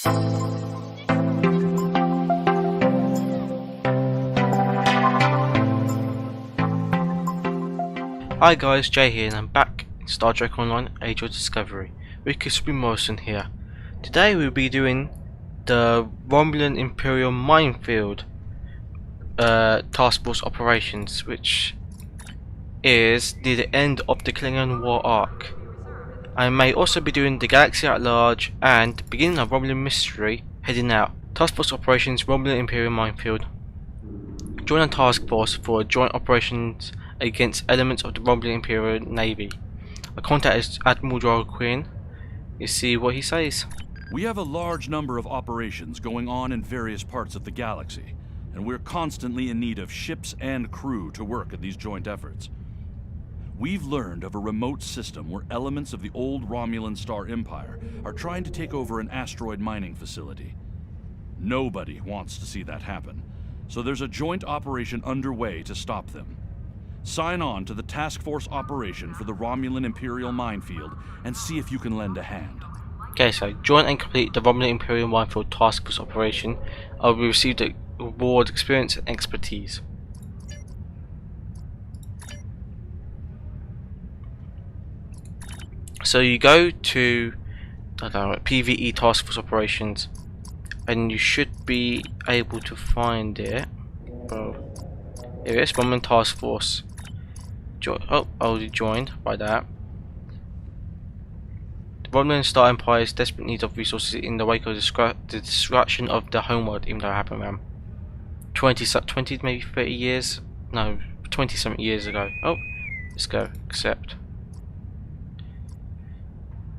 Hi guys, Jay here and I'm back in Star Trek Online Age of Discovery with Crispy Morrison here. Today we'll be doing the Romulan Imperial Minefield Task Force Operations, which is near the end of the Klingon War arc. I may also be doing the Galaxy at Large and beginning of Romulan Mystery Heading Out. Task Force Operations Romulan Imperial Minefield. Join a task force for joint operations against elements of the Romulan Imperial Navy. I contact Admiral Joel Quinn. You see what he says. We have a large number of operations going on in various parts of the galaxy, and we're constantly in need of ships and crew to work in these joint efforts. We've learned of a remote system where elements of the old Romulan Star Empire are trying to take over an asteroid mining facility. Nobody wants to see that happen, so there's a joint operation underway to stop them. Sign on to the task force operation for the Romulan Imperial Minefield and see if you can lend a hand. Okay, so join and complete the Romulan Imperial Minefield Task Force Operation. I will receive the reward experience and expertise. So you go to PvE Task Force Operations and you should be able to find it. Oh, here it is, Romulan Task Force. Already joined by that. The Romulan Star Empire's desperate need of resources in the wake of the destruction of the homeworld, even though it happened around 20 maybe 30 years, no, 20 something years ago. Oh, let's go, accept.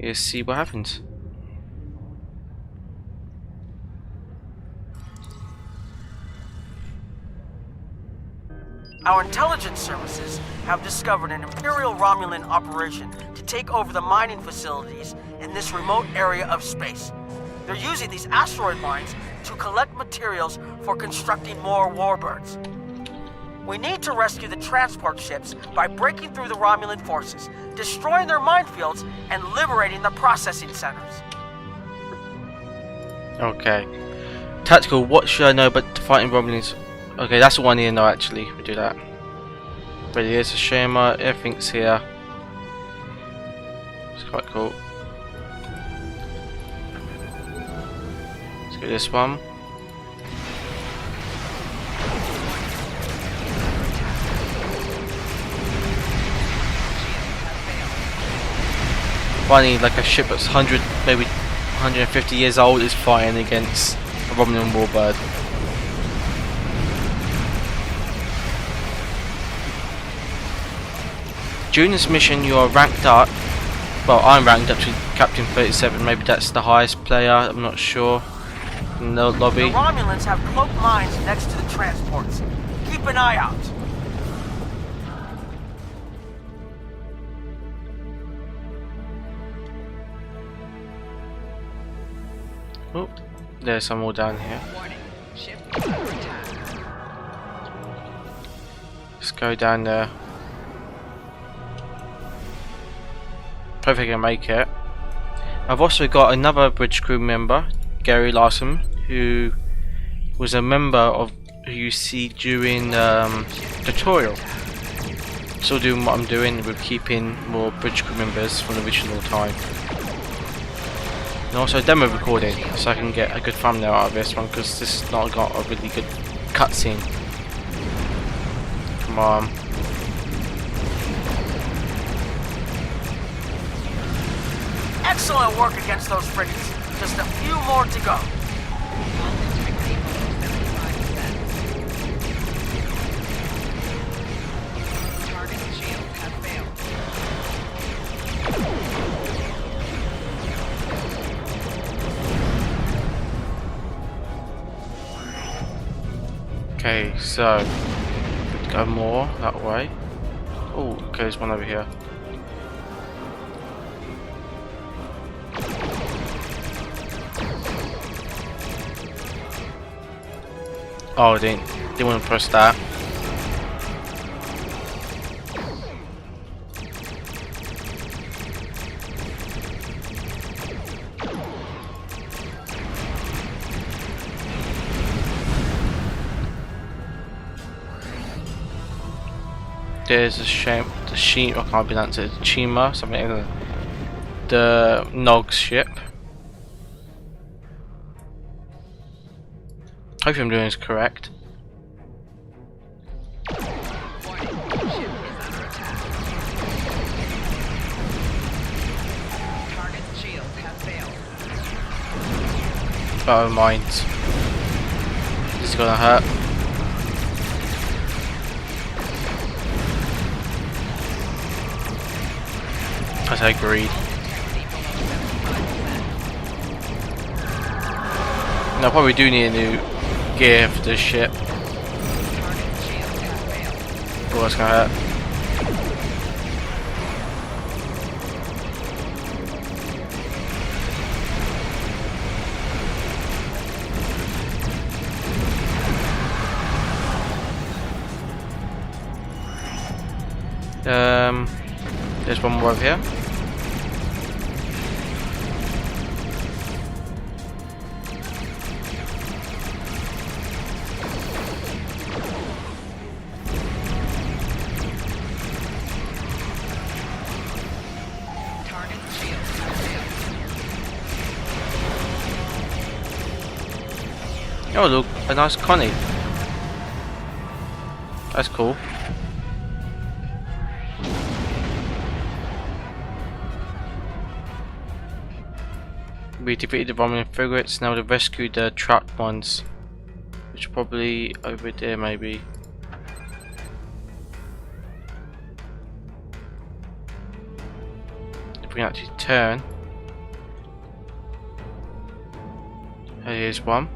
Let's see what happens. Our intelligence services have discovered an Imperial Romulan operation to take over the mining facilities in this remote area of space. They're using these asteroid mines to collect materials for constructing more warbirds. We need to rescue the transport ships by breaking through the Romulan forces, destroying their minefields, and liberating the processing centers. Okay. Tactical, what should I know about the fighting Romulans? Okay, that's the one I need to know actually. We do that. But here's a Shema, everything's here. It's quite cool. Let's get this one. Finally, like a ship that's 100, maybe 150 years old is fighting against a Romulan warbird. During this mission you are ranked up, well I'm ranked up to Captain 37, maybe that's the highest player, I'm not sure, in the lobby. The Romulans have cloaked mines next to the transports. Keep an eye out. Oh, there's some more down here. Let's go down there. Hopefully I can make it. I've also got another bridge crew member, Gary Larson, who was a member of who you see during tutorial. Still doing what I'm doing with keeping more bridge crew members from the original time. And also demo recording, so I can get a good thumbnail out of this one, because this has not got a really good cutscene. Come on. Excellent work against those frigates. Just a few more to go. Target shields have failed. Okay, so go more that way. Oh, okay, there's one over here. Oh, I didn't want to press that. there's a shame. The sheep. I can't pronounce it. Chima, something like that. The Nog ship. Hopefully I'm doing this correct. Warning. Ship is under attack. Target's shields have failed. Oh, mines. This is gonna hurt. As I agreed. Now, I probably do need a new gear for this ship. Target's shields have failed. Oh, that's gonna hurt. There's one more over here. Target's shields have failed. Oh, look, a nice Connie. That's cool. We defeated the Romulan frigates, now to rescue the trapped ones. Which are probably over there, maybe. If we can actually turn. Here's one.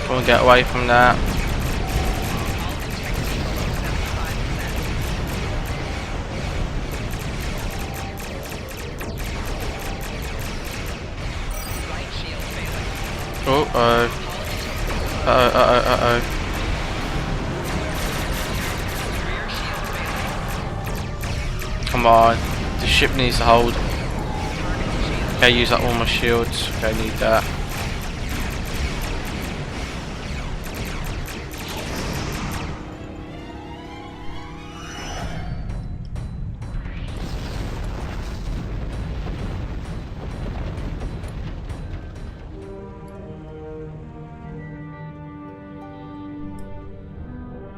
Can't get away from that. Uh-oh. Uh-oh. Come on. The ship needs to hold. Okay, use up all my shields. Okay, need that.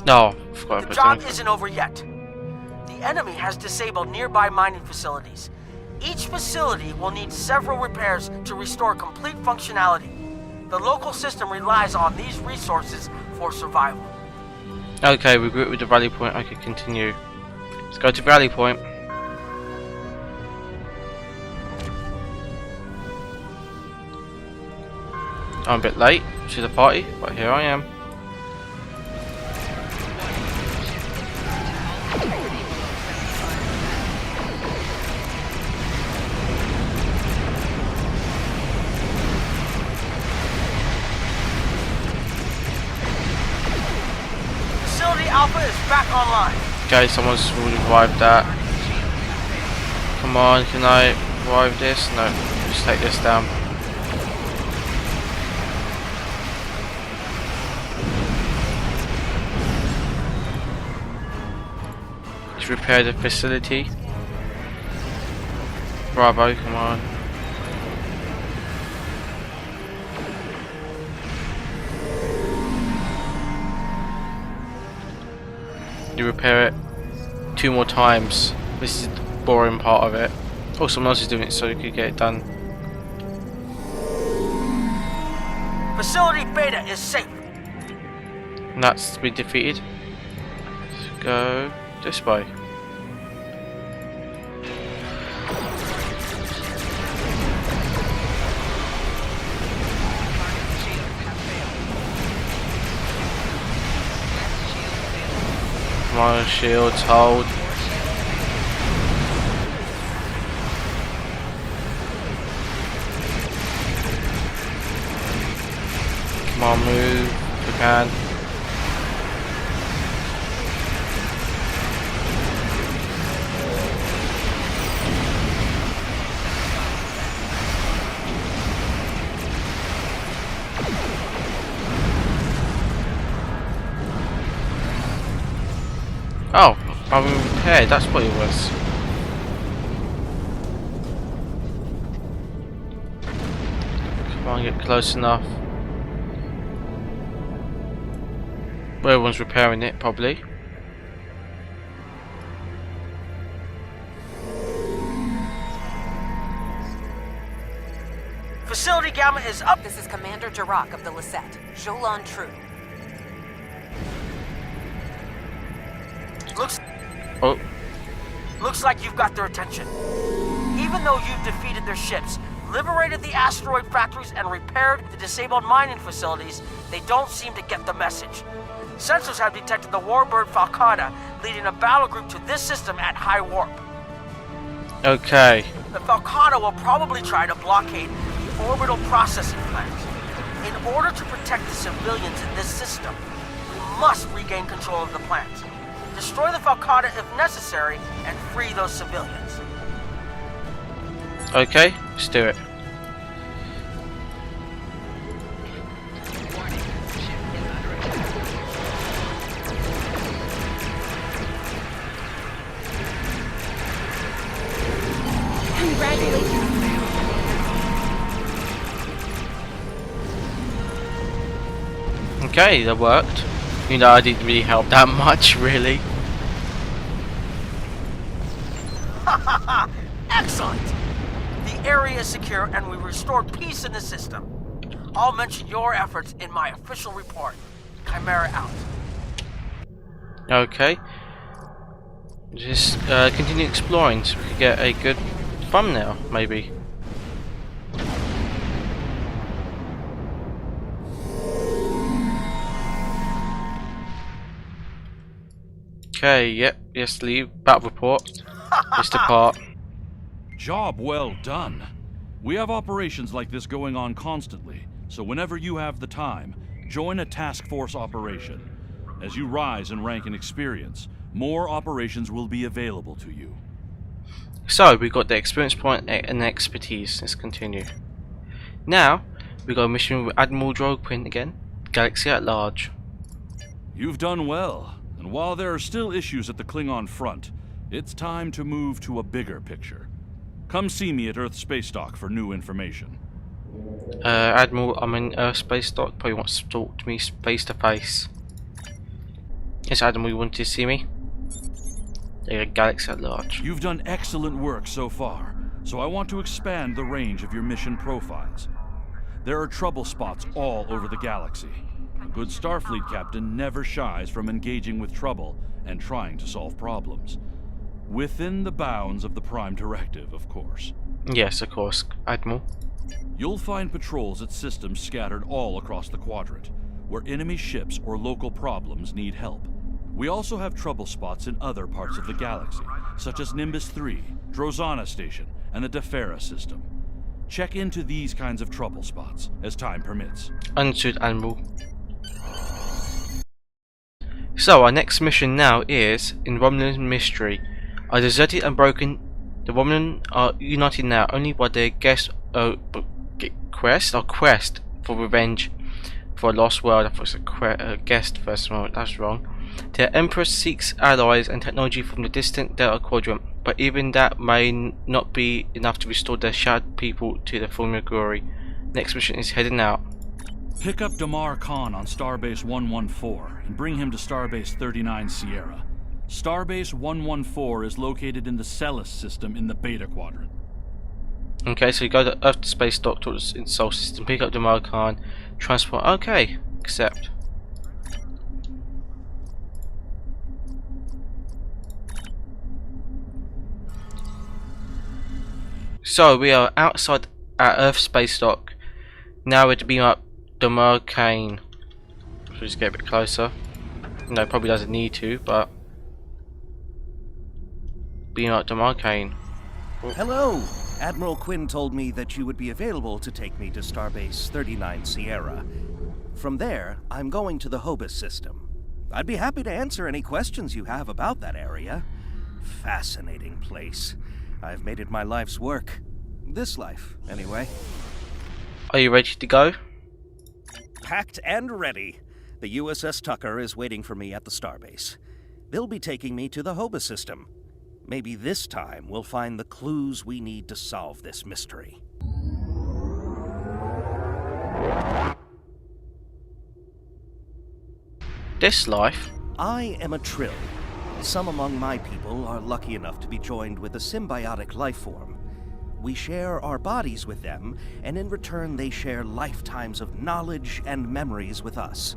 No, forgot The about job that. isn't over yet. The enemy has disabled nearby mining facilities. Each facility will need several repairs to restore complete functionality. The local system relies on these resources for survival. Okay, we grew it with the rally point. I could continue. Let's go to rally point. I'm a bit late to the party, but here I am. Facility Alpha is back online. Okay, someone's revived that. Come on, can I revive this? No, just take this down. Let's repair the facility. Bravo, come on. You repair it 2 more times. This is the boring part of it. Oh, someone else is doing it so you could get it done. Facility Beta is safe. And that's been defeated. Let's go this way. Come on, shields, hold. on, move if you can. Oh, I'm repaired, that's what it was. Come on, get close enough. Well, everyone's repairing it, probably. Facility Gamma is up. This is Commander Dirac of the Lisette. Jolan True. Looks like you've got their attention. Even though you've defeated their ships, liberated the asteroid factories, and repaired the disabled mining facilities, they don't seem to get the message. Sensors have detected the warbird Falcata leading a battle group to this system at high warp. Okay. The Falcata will probably try to blockade the orbital processing plant. In order to protect the civilians in this system, we must regain control of the plant. Destroy the Falcata if necessary, and free those civilians. Okay, let's do it. Warning, ship is under attack. Congratulations. Okay, that worked. You know, I didn't really help that much, really. Excellent! The area is secure and we restored peace in the system. I'll mention your efforts in my official report. Chimera out. Okay. Just continue exploring so we can get a good thumbnail, maybe. Okay, yep, yes, leave. Battle report. Just depart. Job well done. We have operations like this going on constantly, so whenever you have the time, join a task force operation. As you rise in rank and experience, more operations will be available to you. So, we got the experience point and expertise. Let's continue. Now, we got a mission with Admiral Droquin again. Galaxy at large. You've done well, and while there are still issues at the Klingon front, it's time to move to a bigger picture. Come see me at Earth Space Dock for new information. Admiral, I'm in Earth Space Dock. Probably wants to talk to me face to face. Yes, Admiral, you want to see me? There you go, Galaxy at large. You've done excellent work so far, so I want to expand the range of your mission profiles. There are trouble spots all over the galaxy. A good Starfleet captain never shies from engaging with trouble and trying to solve problems. Within the bounds of the Prime Directive, of course. Yes, of course, Admiral. You'll find patrols at systems scattered all across the quadrant, where enemy ships or local problems need help. We also have trouble spots in other parts of the galaxy, such as Nimbus 3, Drozana Station, and the Defera system. Check into these kinds of trouble spots, as time permits. Understood, Admiral. So, our next mission now is in Romulan mystery. Are deserted and broken. The Romulan are united now only by their quest for revenge for a lost world. I thought it was a guest first moment. That's wrong. Their Empress seeks allies and technology from the distant Delta Quadrant, but even that may not be enough to restore their shattered people to their former glory. Next mission is heading out. Pick up Damar Khan on Starbase 114 and bring him to Starbase 39 Sierra. Starbase 114 is located in the Celis system in the Beta Quadrant. Okay, so you go to Earth Space Dock to the Sol system, pick up Damar Khan, transport. Okay, accept. So we are outside at Earth Space Dock. Now we're to beam up Damar Khan. Let's just get a bit closer. No, probably doesn't need to, but beam up Damar Khan. Hello! Admiral Quinn told me that you would be available to take me to Starbase 39 Sierra. From there, I'm going to the Hobus system. I'd be happy to answer any questions you have about that area. Fascinating place. I've made it my life's work. This life, anyway. Are you ready to go? Packed and ready. The USS Tucker is waiting for me at the starbase. They'll be taking me to the Hobus system. Maybe this time we'll find the clues we need to solve this mystery. This life? I am a Trill. Some among my people are lucky enough to be joined with a symbiotic life form. We share our bodies with them, and in return they share lifetimes of knowledge and memories with us.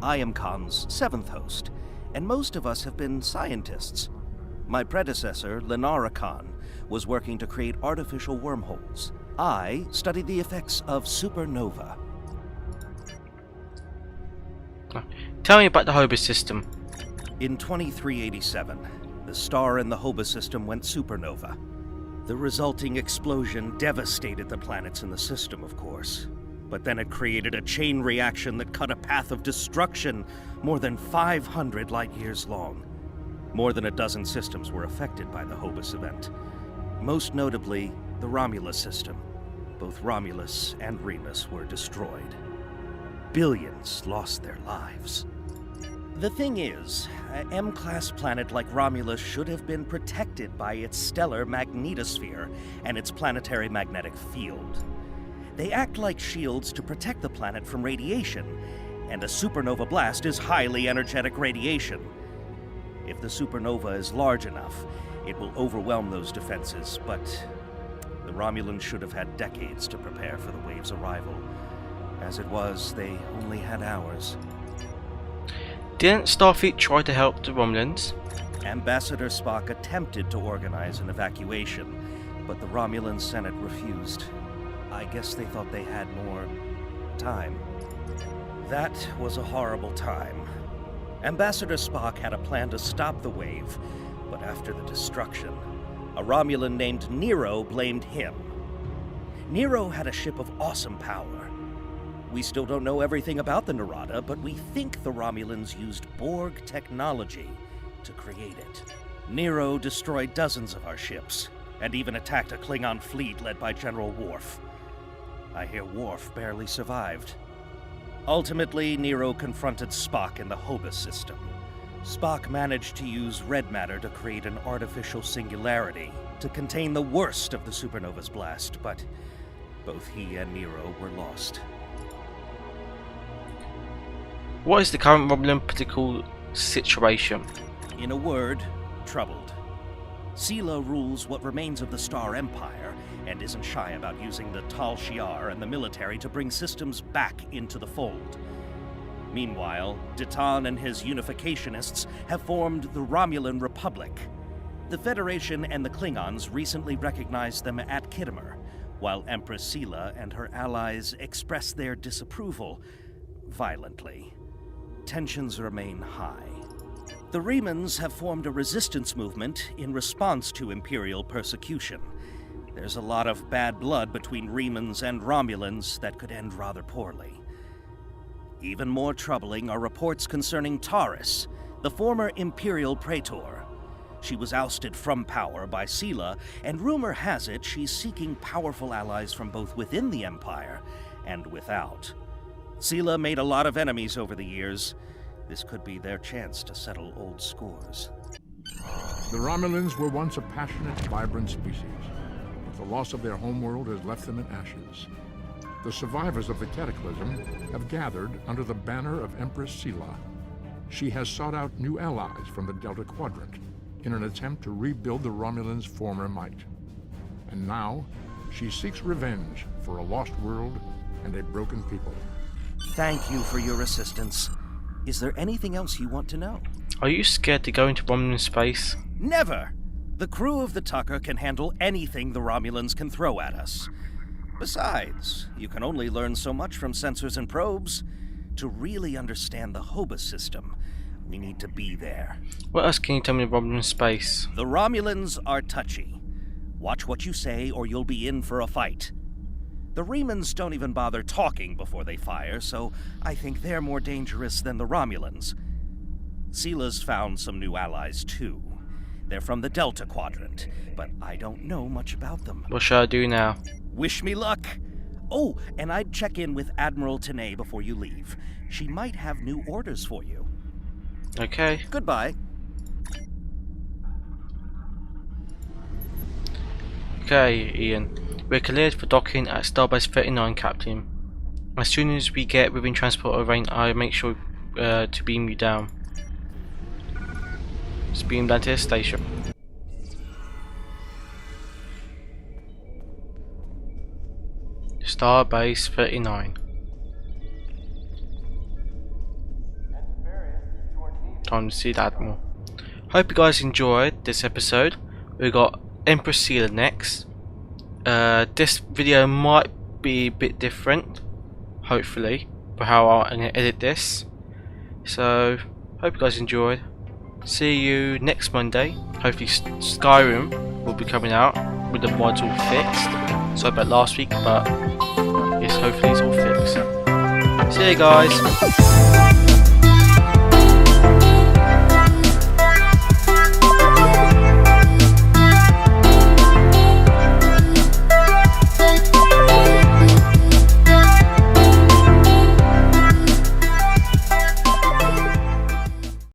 I am Khan's 7th host, and most of us have been scientists. My predecessor, Lenara Khan, was working to create artificial wormholes. I studied the effects of supernova. Tell me about the Hobus system. In 2387, the star in the Hobus system went supernova. The resulting explosion devastated the planets in the system, of course. But then it created a chain reaction that cut a path of destruction more than 500 light years long. More than a dozen systems were affected by the Hobus event. Most notably, the Romulus system. Both Romulus and Remus were destroyed. Billions lost their lives. The thing is, an M-class planet like Romulus should have been protected by its stellar magnetosphere and its planetary magnetic field. They act like shields to protect the planet from radiation, and a supernova blast is highly energetic radiation. If the supernova is large enough, it will overwhelm those defenses, but the Romulans should have had decades to prepare for the wave's arrival. As it was, they only had hours. Didn't Starfleet try to help the Romulans? Ambassador Spock attempted to organize an evacuation, but the Romulan Senate refused. I guess they thought they had more time. That was a horrible time. Ambassador Spock had a plan to stop the wave, but after the destruction, a Romulan named Nero blamed him. Nero had a ship of awesome power. We still don't know everything about the Narada, but we think the Romulans used Borg technology to create it. Nero destroyed dozens of our ships, and even attacked a Klingon fleet led by General Worf. I hear Worf barely survived. Ultimately, Nero confronted Spock in the Hobus system. Spock managed to use red matter to create an artificial singularity to contain the worst of the supernova's blast, but both he and Nero were lost. What is the current Romulan political situation? In a word, troubled. Sela rules what remains of the Star Empire, and isn't shy about using the Tal Shiar and the military to bring systems back into the fold. Meanwhile, Ditan and his unificationists have formed the Romulan Republic. The Federation and the Klingons recently recognized them at Khitomer, while Empress Sela and her allies express their disapproval violently. Tensions remain high. The Remans have formed a resistance movement in response to Imperial persecution. There's a lot of bad blood between Remans and Romulans that could end rather poorly. Even more troubling are reports concerning Taurus, the former Imperial Praetor. She was ousted from power by Sela, and rumor has it she's seeking powerful allies from both within the Empire and without. Sela made a lot of enemies over the years. This could be their chance to settle old scores. The Romulans were once a passionate, vibrant species, but the loss of their homeworld has left them in ashes. The survivors of the Cataclysm have gathered under the banner of Empress Sela. She has sought out new allies from the Delta Quadrant in an attempt to rebuild the Romulans' former might. And now, she seeks revenge for a lost world and a broken people. Thank you for your assistance. Is there anything else you want to know? Are you scared to go into Romulan space? Never! The crew of the Tucker can handle anything the Romulans can throw at us. Besides, you can only learn so much from sensors and probes. To really understand the Hobus system, we need to be there. What else can you tell me about Romulan space? The Romulans are touchy. Watch what you say or you'll be in for a fight. The Remans don't even bother talking before they fire, so I think they're more dangerous than the Romulans. Sila's found some new allies, too. They're from the Delta Quadrant, but I don't know much about them. What should I do now? Wish me luck! Oh, and I'd check in with Admiral Tanay before you leave. She might have new orders for you. Okay. Goodbye. Okay, Ian. We're cleared for docking at Starbase 39, Captain. As soon as we get within transport range, I'll make sure to beam you down. Just beam down to the station. Starbase 39. Time to see the Admiral. Hope you guys enjoyed this episode. We got Empress Sela next. This video might be a bit different, hopefully, for how I'm going to edit this. So, hope you guys enjoyed. See you next Monday. Hopefully Skyrim will be coming out with the mods all fixed. Sorry about last week, but yes, hopefully it's all fixed. See you guys.